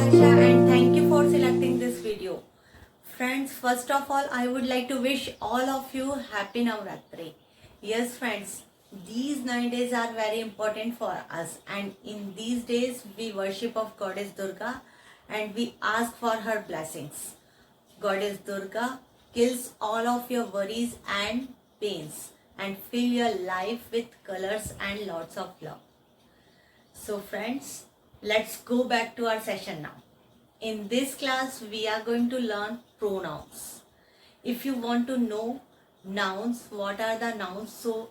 Darsha and thank you for selecting this video. Friends, first of all, I would like to wish all of you happy Navratri. Yes, friends, these 9 days are very important for us, and in these days we worship of Goddess Durga and we ask for her blessings. Goddess Durga kills all of your worries and pains and fill your life with colors and lots of love. So friends, let's go back to our session now. In this class, we are going to learn pronouns. If you want to know nouns, what are the nouns, so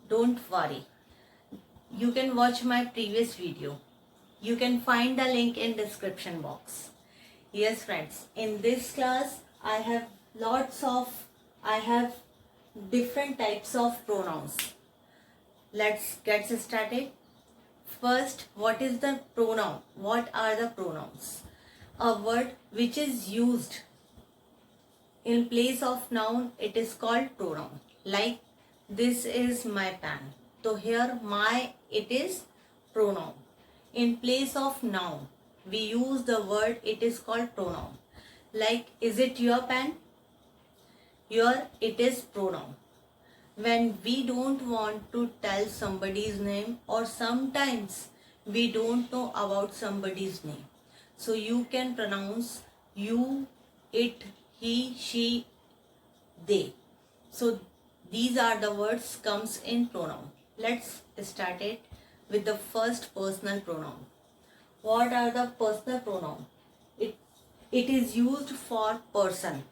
don't worry. You can watch my previous video. You can find the link in description box. Yes friends, in this class, I have different types of pronouns. Let's get started. First, what is the pronoun? What are the pronouns? A word which is used in place of noun, it is called pronoun. Like, this is my pen. So here it is pronoun. In place of noun, we use the word, it is called pronoun. Like, is it your pen? Here it is pronoun. When we don't want to tell somebody's name, or sometimes we don't know about somebody's name, so you can pronounce you, it, he, she, they. So these are the words comes in pronoun. Let's start it with the first personal pronoun. What are the personal pronoun? It is used for person.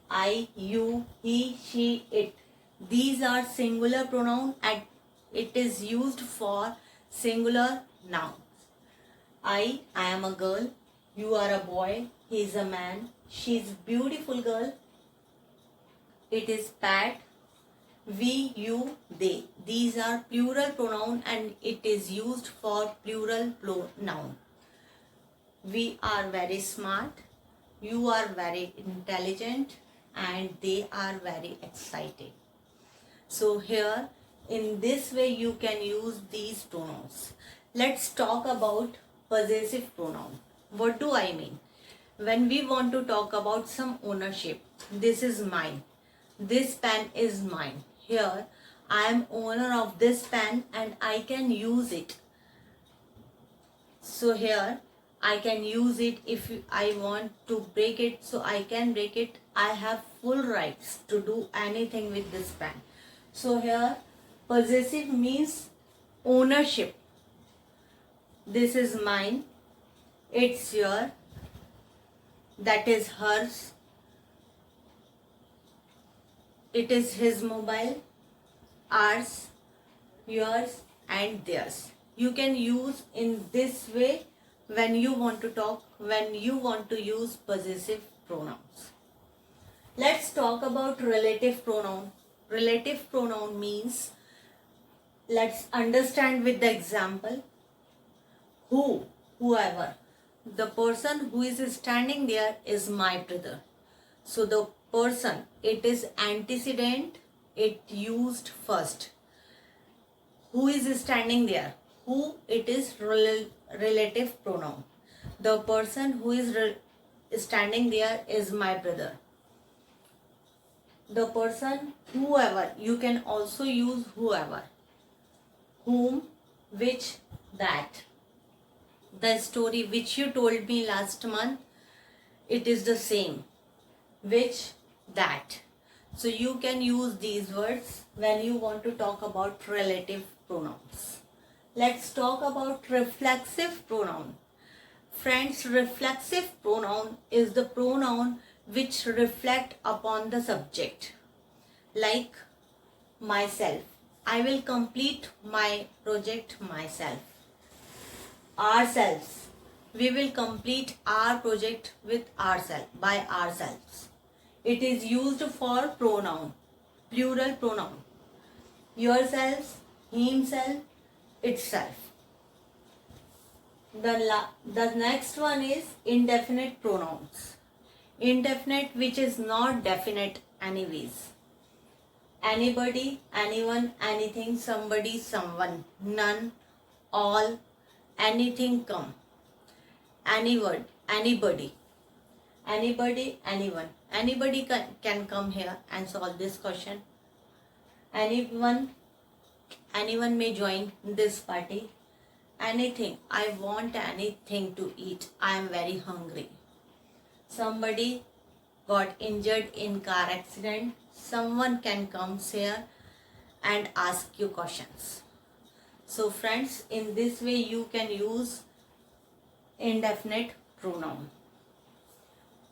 I, you, he, she, it. These are singular pronoun and it is used for singular nouns. I am a girl, you are a boy, he is a man, she is beautiful girl, it is Pat, we, you, they. These are plural pronoun and it is used for plural noun. We are very smart, you are very intelligent, and they are very excited. So here, in this way, you can use these pronouns. Let's talk about possessive pronoun. What do I mean? When we want to talk about some ownership, this is mine, this pen is mine. Here, I am owner of this pen and I can use it. So here, I can use it. If I want to break it, so I can break it. I have full rights to do anything with this pen. So here, possessive means ownership. This is mine, it's your, that is hers, it is his mobile, ours, yours, and theirs. You can use in this way when you want to talk, when you want to use possessive pronouns. Let's talk about relative pronoun. Relative pronoun means, let's understand with the example. Whoever. The person who is standing there is my brother. So the person, it is antecedent, it used first. Who is standing there? Who, it is relative pronoun. The person who is standing there is my brother. The person, whoever, you can also use whoever. Whom, which, that. The story which you told me last month, it is the same. Which, that. So you can use these words when you want to talk about relative pronouns. Let's talk about reflexive pronoun. Friends, reflexive pronoun is the pronoun which reflect upon the subject. Like myself. I will complete my project myself. Ourselves. We will complete our project with ourselves, by ourselves. It is used for pronoun, plural pronoun. Yourselves, himself, itself. The next one is indefinite pronouns. Indefinite, which is not definite anyways. Anybody, anyone, anything, somebody, someone, none, all, anything come. any word, anybody, anyone, anybody can come here and solve this question. Anyone may join this party. Anything, I want anything to eat, I am very hungry. Somebody got injured in car accident, someone can come here and ask you questions. So friends, in this way you can use indefinite pronoun.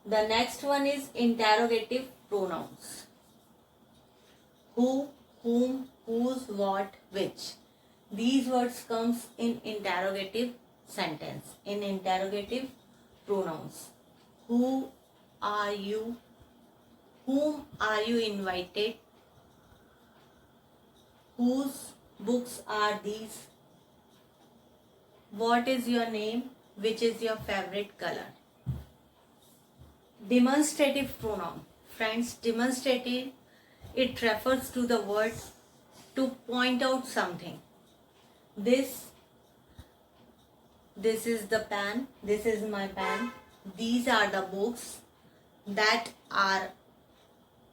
The next one is interrogative pronouns. Who, whom, whose, what, which. These words comes in interrogative sentence, in interrogative pronouns. Who are you? Whom are you invited? Whose books are these? What is your name? Which is your favorite color? Demonstrative pronoun. Friends, demonstrative, it refers to the word to point out something. This is the pen, this is my pen, these are the books, that are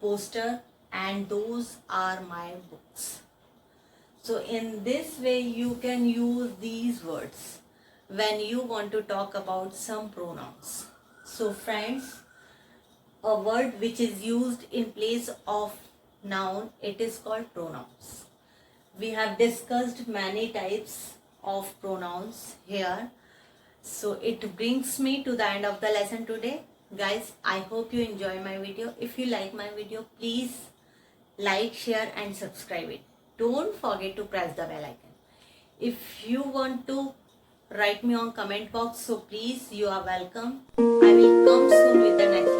poster, and those are my books. So in this way you can use these words when you want to talk about some pronouns. So friends, a word which is used in place of noun, it is called pronouns. We have discussed many types of pronouns here. So it brings me to the end of the lesson today. Guys, I hope you enjoy my video. If you like my video, please like, share and subscribe it. Don't forget to press the bell icon. If you want to write me on comment box, so please, you are welcome. I will come soon with the next